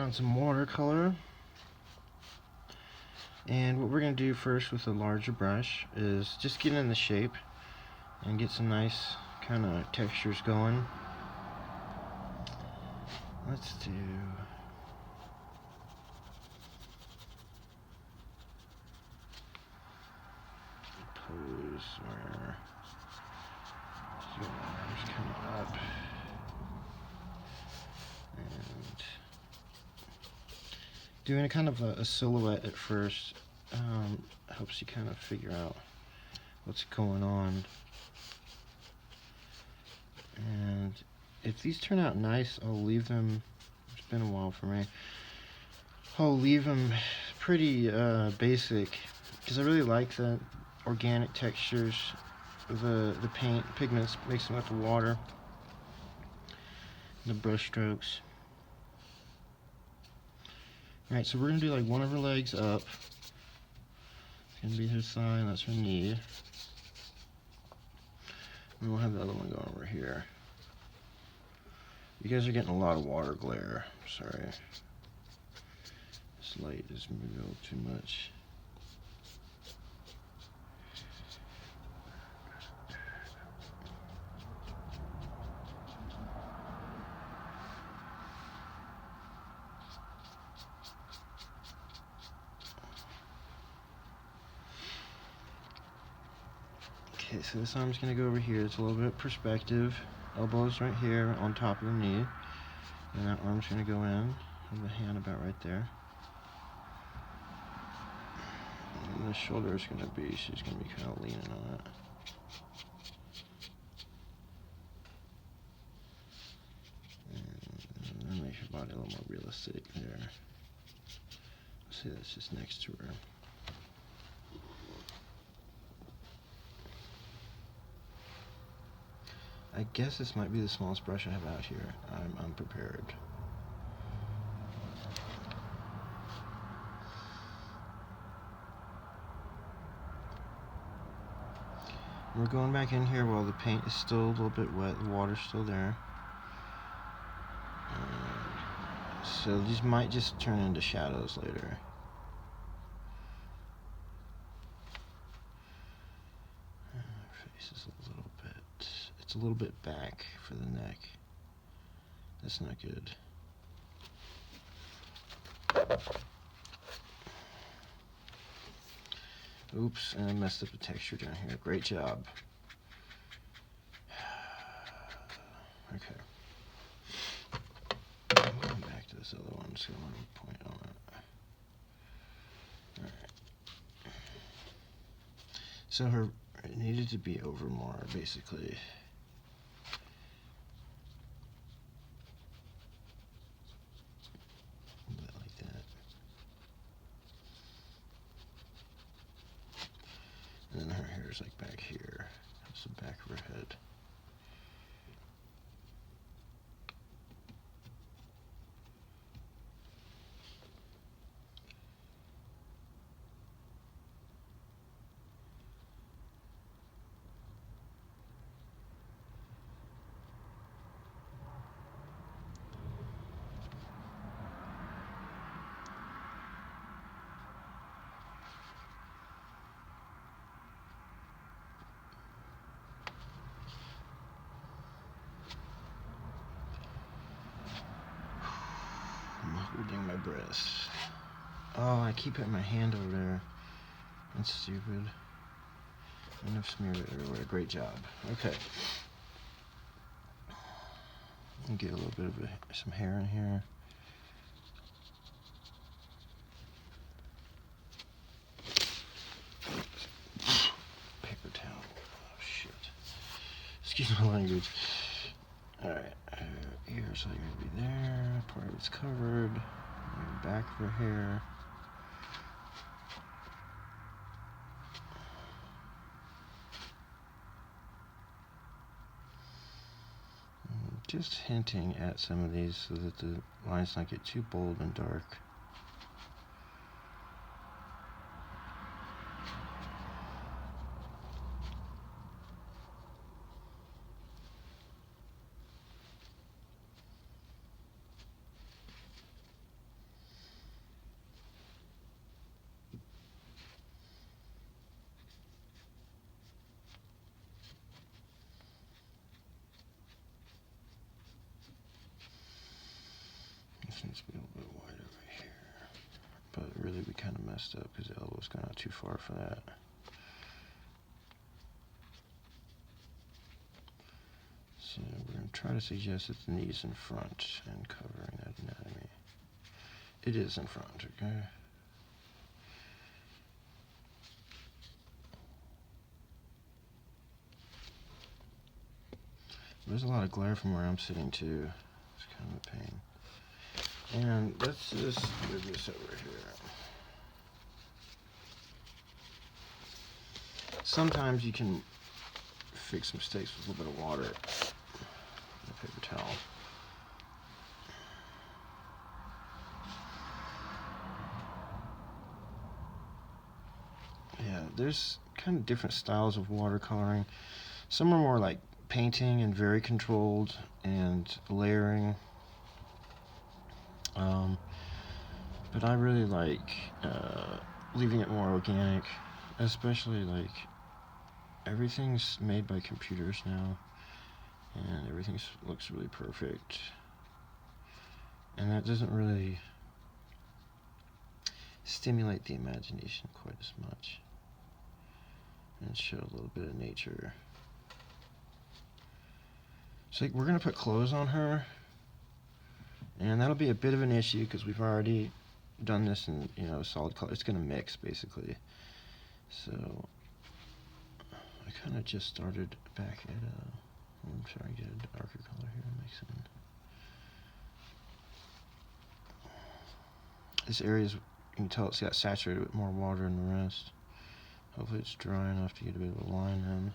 on some watercolor. And what we're going to do first with a larger brush is just get in the shape and get some nice kind of textures going. Let's do pose where your arms kind of up and doing a kind of a silhouette at first helps you kind of figure out what's going on. And if these turn out nice, I'll leave them, it's been a while for me, I'll leave them pretty basic, because I really like the organic textures of the pigments mixing with the water, the brush strokes. Alright, so we're going to do like one of her legs up. It's going to be her thigh, and that's her knee. And we'll have the other one going over here. You guys are getting a lot of water glare. Sorry. This light is maybe a little too much. Okay, so this arm's going to go over here. It's a little bit of perspective. Elbow's right here on top of the knee. And that arm's going to go in. Have the hand about right there. And the shoulder is going to be, she's going to be kind of leaning on it. And that makes your body a little more realistic there. See, that's just next to her. I guess this might be the smallest brush I have out here. I'm unprepared. We're going back in here while the paint is still a little bit wet, the water's still there. So these might just turn into shadows later. Her face is a little bit back for the neck. That's not good. Oops, and I messed up the texture down here. Great job. Okay. I'm going back to this other one, so I want to point on it. Alright. So it needed to be over more, basically. Like that. And then her hair is like back here. That's the back of her head. Holding my breath. Oh, I keep putting my hand over there. That's stupid. And I've smeared it everywhere. Great job. Okay. And get a little bit of some hair in here. Paper towel. Oh, shit. Excuse my language. Alright. Ears are going to be there. Part of it's covered. Back of her hair. Just hinting at some of these so that the lines don't get too bold and dark. needs to be a little bit wider right here. But really we kind of messed up because the elbow's gone out too far for that. So we're going to try to suggest that the knee's in front and covering that anatomy. It is in front, okay? There's a lot of glare from where I'm sitting too. It's kind of a pain. And let's just move this over here. Sometimes you can fix mistakes with a little bit of water and a paper towel. Yeah, there's kind of different styles of watercoloring. Some are more like painting and very controlled and layering. But I really like leaving it more organic, especially like everything's made by computers now and everything looks really perfect, and that doesn't really stimulate the imagination quite as much and show a little bit of nature. So we're gonna put clothes on her, and that'll be a bit of an issue because we've already done this in, you know, solid color. It's gonna mix basically. So I kind of just started back at I'm trying to get a darker color here and mix it in. This area is, you can tell it's got saturated with more water than the rest. Hopefully it's dry enough to get a bit of a line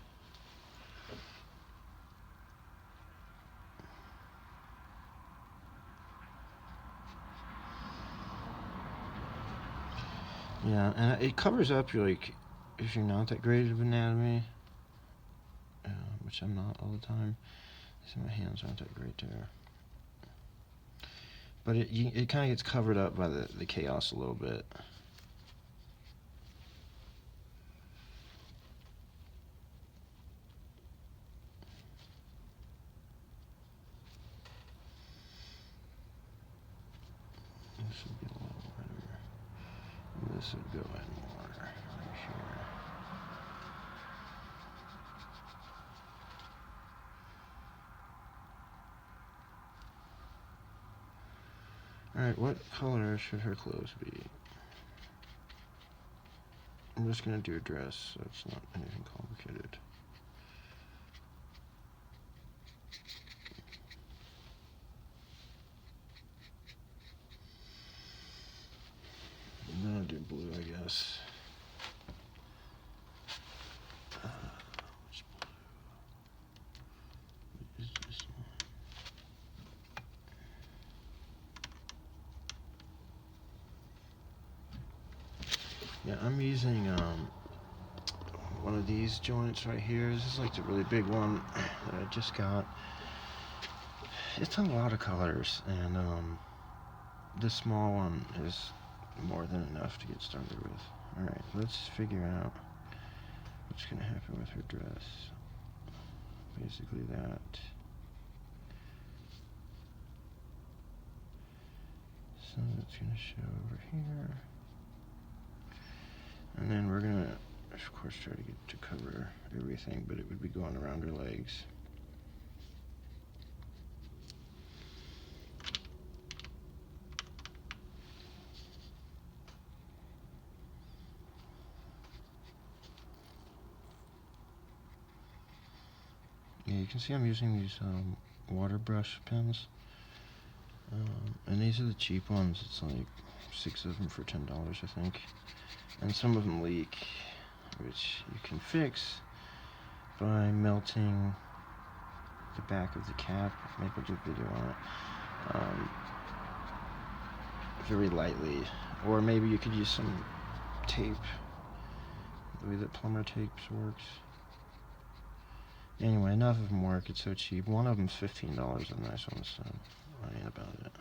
in. Yeah, and it covers up your, like, if you're not that great at anatomy, which I'm not all the time. See, my hands aren't that great there. But it kind of gets covered up by the chaos a little bit. This would be a little better. This would go in more right here. Alright, what color should her clothes be? I'm just going to do a dress, so it's not anything complicated. And then I'll do blue, I guess. Which blue? What is this one? Yeah, I'm using one of these joints right here. This is like the really big one that I just got. It's a lot of colors, and this small one is more than enough to get started with. Alright, let's figure out what's going to happen with her dress. Basically that. So that's going to show over here. And then we're going to, of course, try to get to cover everything, but it would be going around her legs. Yeah, you can see I'm using these water brush pens, and these are the cheap ones. It's like 6 of them for $10, I think, and some of them leak, which you can fix by melting the back of the cap. Maybe I'll do a video on it, very lightly, or maybe you could use some tape, the way that plumber tapes works. Anyway, enough of them work. It's so cheap. One of them's $15, a nice one, so I ain't about it.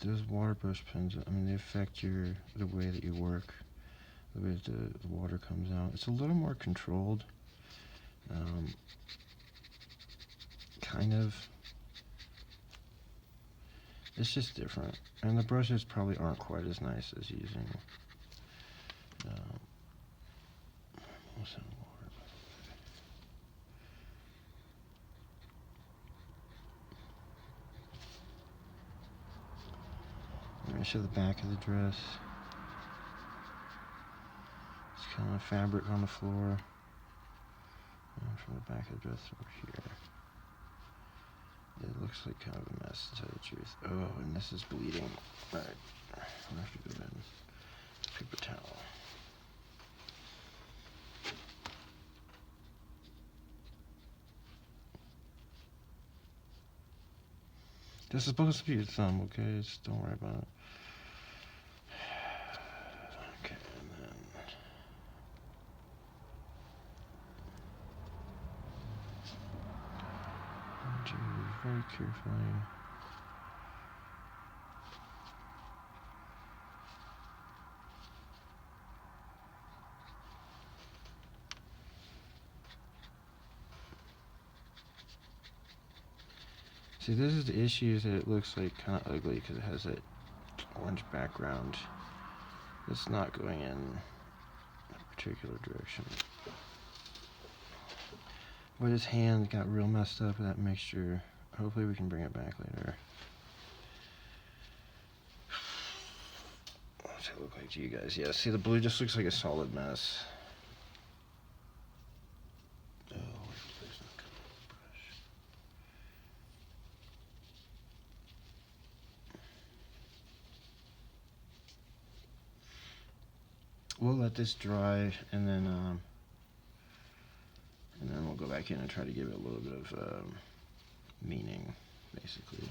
those water brush pens, I mean, they affect the way that you work, the way that the water comes out. It's a little more controlled, kind of. It's just different, and the brushes probably aren't quite as nice as using what's that water? Let me show the back of the dress. It's kind of fabric on the floor. And from the back of the dress over here. It looks like kind of a mess, to tell you the truth. Oh, and this is bleeding. Alright, I'm gonna have to go ahead and paper towel. This is supposed to be your thumb, okay? Just don't worry about it. Okay, and then do very carefully. See, this is the issue, is that it looks like kind of ugly because it has that orange background. It's not going in a particular direction. But his hand got real messed up with that mixture. Hopefully we can bring it back later. What's it look like to you guys? Yeah, see, the blue just looks like a solid mess. Oh, there's no brush. We'll let this dry, and then we'll go back in and try to give it a little bit of meaning, basically.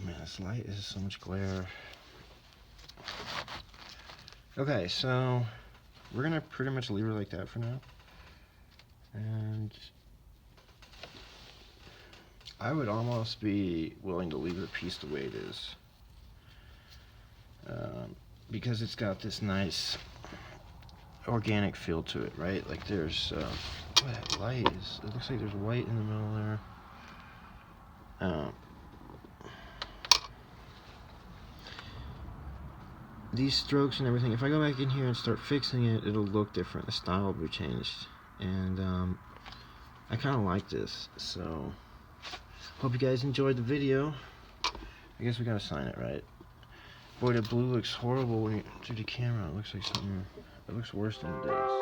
Man, this light is so much glare. Okay, so we're gonna pretty much leave her like that for now. And I would almost be willing to leave the piece the way it is. Because it's got this nice organic feel to it, right? Like there's, that light is, it looks like there's white in the middle there. These strokes and everything, if I go back in here and start fixing it, it'll look different. The style will be changed. And I kind of like this. So, hope you guys enjoyed the video. I guess we gotta sign it, right? Boy, the blue looks horrible when you through the camera. It looks like something, it looks worse than it does.